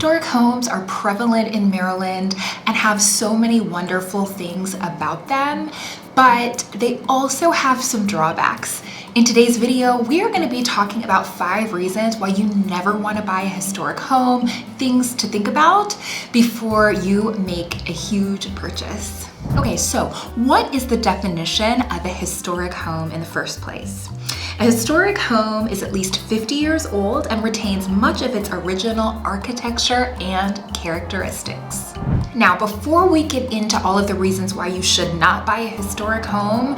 Historic homes are prevalent in Maryland and have so many wonderful things about them, but they also have some drawbacks. In today's video, we are going to be talking about 5 reasons why you never want to buy a historic home, things to think about before you make a huge purchase. Okay, so what is the definition of a historic home in the first place? A historic home is at least 50 years old and retains much of its original architecture and characteristics. Now, before we get into all of the reasons why you should not buy a historic home,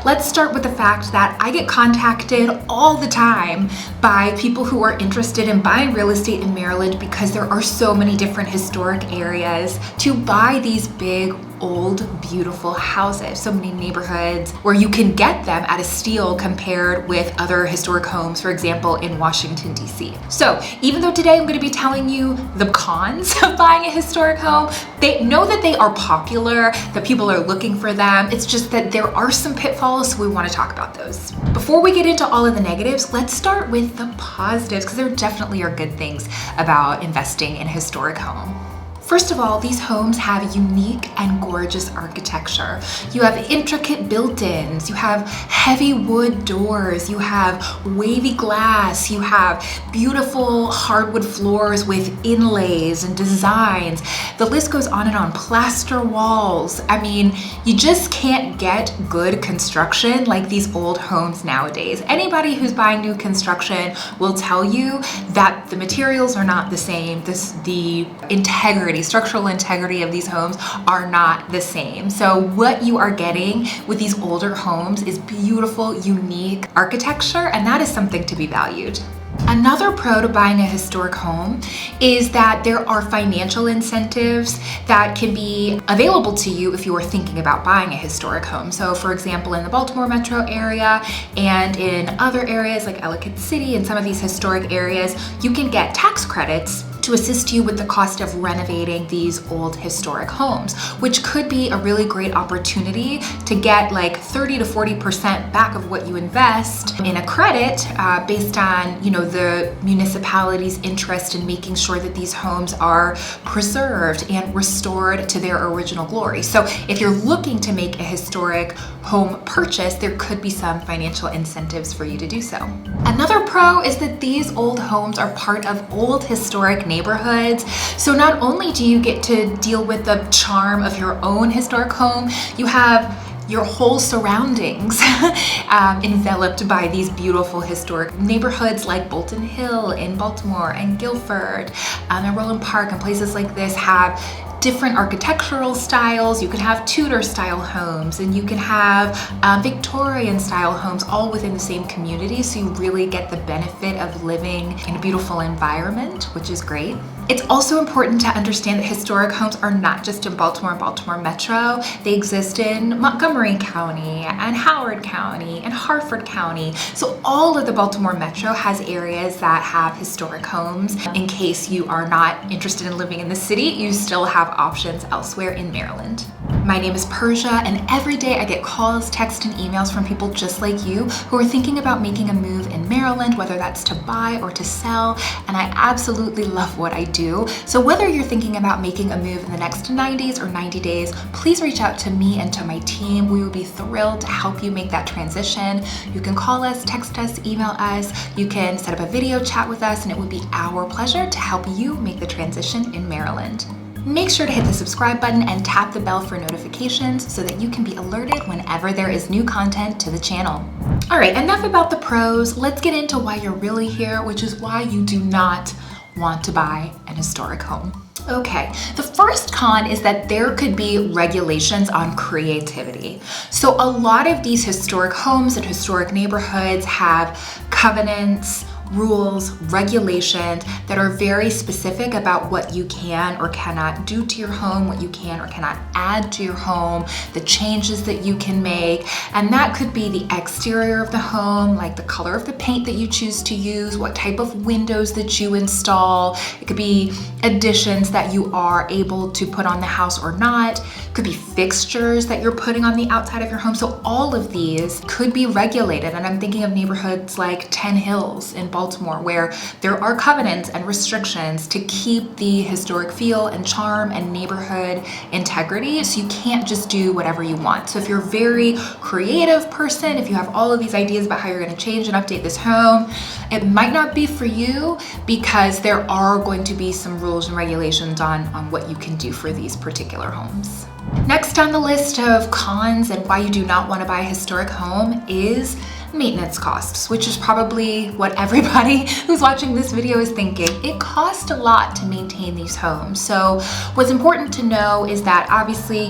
let's start with the fact that I get contacted all the time by people who are interested in buying real estate in Maryland because there are so many different historic areas to buy these big, old, beautiful houses. So many neighborhoods where you can get them at a steal compared with other historic homes, for example, in Washington, D.C. So even though today I'm going to be telling you the cons of buying a historic home, they know that they are popular, that people are looking for them. It's just that there are some pitfalls, so we want to talk about those. Before we get into all of the negatives, let's start with the positives, because there definitely are good things about investing in a historic home. First of all, these homes have unique and gorgeous architecture. You have intricate built-ins, you have heavy wood doors, you have wavy glass, you have beautiful hardwood floors with inlays and designs. The list goes on and on. Plaster walls. I mean, you just can't get good construction like these old homes nowadays. Anybody who's buying new construction will tell you that the materials are not the same. The structural integrity of these homes are not the same. So what you are getting with these older homes is beautiful, unique architecture, and that is something to be valued. Another pro to buying a historic home is that there are financial incentives that can be available to you if you are thinking about buying a historic home. So for example, in the Baltimore metro area and in other areas like Ellicott City and some of these historic areas, you can get tax credits to assist you with the cost of renovating these old historic homes, which could be a really great opportunity to get like 30 to 40% back of what you invest in a credit based on, the municipality's interest in making sure that these homes are preserved and restored to their original glory. So if you're looking to make a historic home purchase, there could be some financial incentives for you to do so. Another pro is that these old homes are part of old historic neighborhoods. So not only do you get to deal with the charm of your own historic home, you have your whole surroundings enveloped by these beautiful historic neighborhoods like Bolton Hill in Baltimore and Guilford and Roland Park, and places like this have different architectural styles. You can have Tudor style homes and you can have Victorian style homes all within the same community, so you really get the benefit of living in a beautiful environment, which is great. It's also important to understand that historic homes are not just in Baltimore and Baltimore Metro. They exist in Montgomery County and Howard County and Harford County. So all of the Baltimore Metro has areas that have historic homes. In case you are not interested in living in the city, you still have options elsewhere in Maryland. My name is Persia, and every day I get calls, texts, and emails from people just like you who are thinking about making a move in Maryland, whether that's to buy or to sell, and I absolutely love what I do. So whether you're thinking about making a move in the next 90s or 90 days, please reach out to me and to my team. We would be thrilled to help you make that transition. You can call us, text us, email us, you can set up a video chat with us, and it would be our pleasure to help you make the transition in Maryland. Make sure to hit the subscribe button and tap the bell for notifications so that you can be alerted whenever there is new content to the channel. All right, enough about the pros. Let's get into why you're really here, which is why you do not want to buy an historic home. Okay, the first con is that there could be regulations on creativity. So a lot of these historic homes and historic neighborhoods have covenants, rules, regulations that are very specific about what you can or cannot do to your home, what you can or cannot add to your home, the changes that you can make. And that could be the exterior of the home, like the color of the paint that you choose to use, what type of windows that you install. It could be additions that you are able to put on the house or not. It could be fixtures that you're putting on the outside of your home. So all of these could be regulated. And I'm thinking of neighborhoods like 10 Hills in Baltimore, where there are covenants and restrictions to keep the historic feel and charm and neighborhood integrity. So you can't just do whatever you want. So if you're a very creative person, if you have all of these ideas about how you're going to change and update this home, it might not be for you, because there are going to be some rules and regulations on what you can do for these particular homes. Next on the list of cons and why you do not want to buy a historic home is maintenance costs, which is probably what everybody who's watching this video is thinking. It costs a lot to maintain these homes. So what's important to know is that obviously,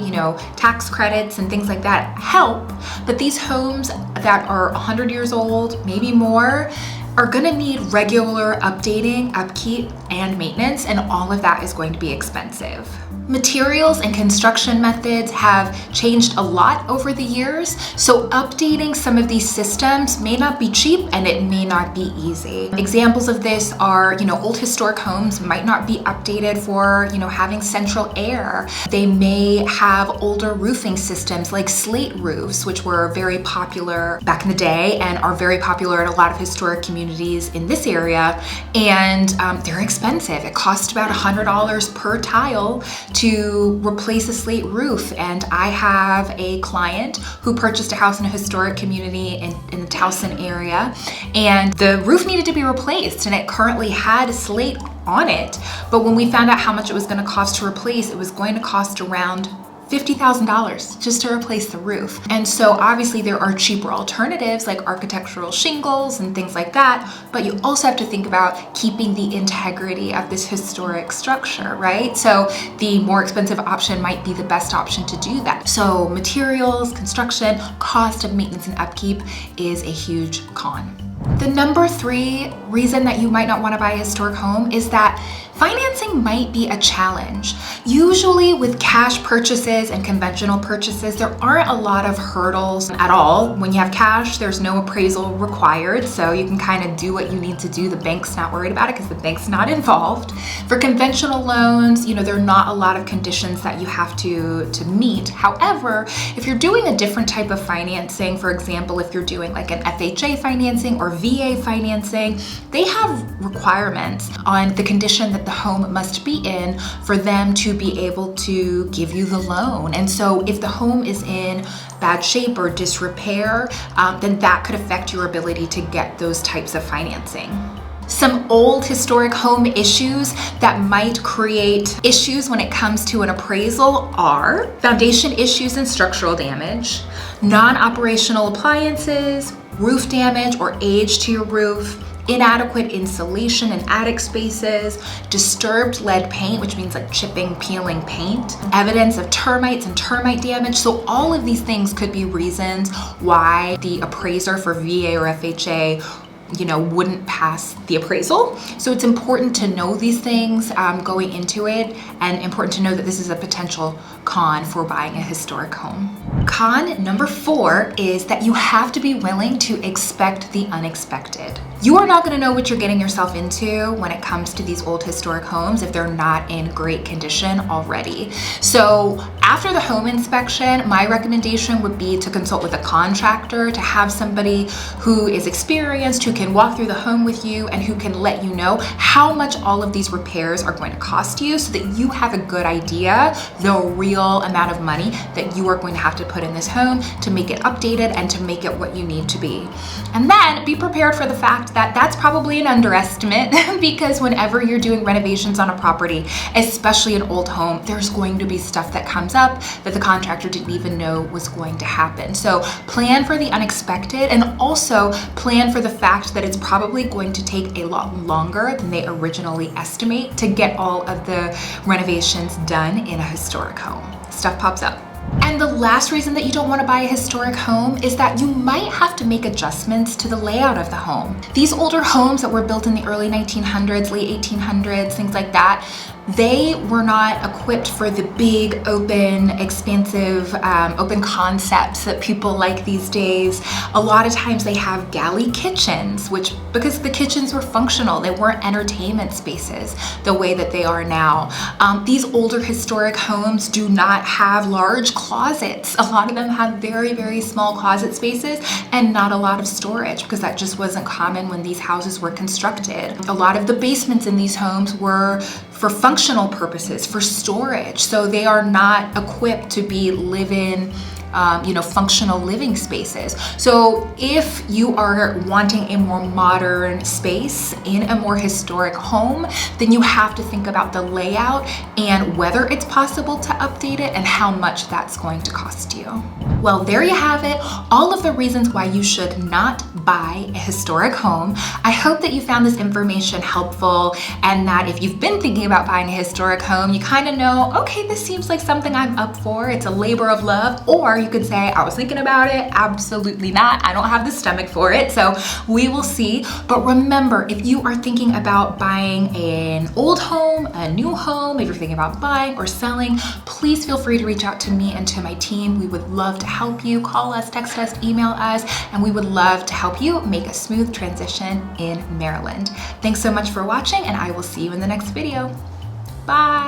tax credits and things like that help, but these homes that are 100 years old, maybe more, are gonna need regular updating, upkeep, and maintenance, and all of that is going to be expensive. Materials and construction methods have changed a lot over the years, so updating some of these systems may not be cheap and it may not be easy. Examples of this are, old historic homes might not be updated for, having central air. They may have older roofing systems like slate roofs, which were very popular back in the day and are very popular in a lot of historic communities in this area, and they're expensive. It costs about $100 per tile to replace a slate roof. And I have a client who purchased a house in a historic community in the Towson area, and the roof needed to be replaced, and it currently had slate on it. But when we found out how much it was going to cost to replace, it was going to cost around $50,000 just to replace the roof. And so obviously there are cheaper alternatives like architectural shingles and things like that, but you also have to think about keeping the integrity of this historic structure, right? So the more expensive option might be the best option to do that. So materials, construction, cost of maintenance and upkeep is a huge con. The number 3 reason that you might not want to buy a historic home is that financing might be a challenge. Usually with cash purchases and conventional purchases, there aren't a lot of hurdles at all. When you have cash, there's no appraisal required, so you can kind of do what you need to do. The bank's not worried about it because the bank's not involved. For conventional loans, there are not a lot of conditions that you have to meet. However, if you're doing a different type of financing, for example, if you're doing like an FHA financing or VA financing, they have requirements on the condition that the home must be in for them to be able to give you the loan. And so if the home is in bad shape or disrepair, then that could affect your ability to get those types of financing. Some old historic home issues that might create issues when it comes to an appraisal are foundation issues and structural damage, non-operational appliances, roof damage or age to your roof, inadequate insulation in attic spaces, disturbed lead paint, which means like chipping, peeling paint, evidence of termites and termite damage. So all of these things could be reasons why the appraiser for VA or FHA wouldn't pass the appraisal. So it's important to know these things going into it, and important to know that this is a potential con for buying a historic home. Con number 4 is that you have to be willing to expect the unexpected. You are not going to know what you're getting yourself into when it comes to these old historic homes if they're not in great condition already. So after the home inspection, my recommendation would be to consult with a contractor, to have somebody who is experienced, who can walk through the home with you and who can let you know how much all of these repairs are going to cost you, so that you have a good idea the real amount of money that you are going to have to put in this home to make it updated and to make it what you need to be. And then be prepared for the fact that that's probably an underestimate because whenever you're doing renovations on a property, especially an old home, there's going to be stuff that comes up that the contractor didn't even know was going to happen. So plan for the unexpected, and also plan for the fact that it's probably going to take a lot longer than they originally estimate to get all of the renovations done in a historic home. Stuff pops up. And the last reason that you don't want to buy a historic home is that you might have to make adjustments to the layout of the home. These older homes that were built in the early 1900s, late 1800s, things like that, they were not equipped for the big, open, expansive, open concepts that people like these days. A lot of times they have galley kitchens, which, because the kitchens were functional, they weren't entertainment spaces the way that they are now. These older historic homes do not have large closets. A lot of them have very, very small closet spaces and not a lot of storage, because that just wasn't common when these houses were constructed. A lot of the basements in these homes were for functional purposes, for storage. So they are not equipped to be live-in, functional living spaces. So if you are wanting a more modern space in a more historic home, then you have to think about the layout and whether it's possible to update it and how much that's going to cost you. Well, there you have it. All of the reasons why you should not buy a historic home. I hope that you found this information helpful, and that if you've been thinking about buying a historic home, you kind of know, okay, this seems like something I'm up for. It's a labor of love. Or you could say, I was thinking about it. Absolutely not. I don't have the stomach for it. So we will see. But remember, if you are thinking about buying an old home, a new home, if you're thinking about buying or selling, please feel free to reach out to me and to my team. We would love to help you. Call us, text us, email us, and we would love to help you make a smooth transition in Maryland. Thanks so much for watching, and I will see you in the next video. Bye.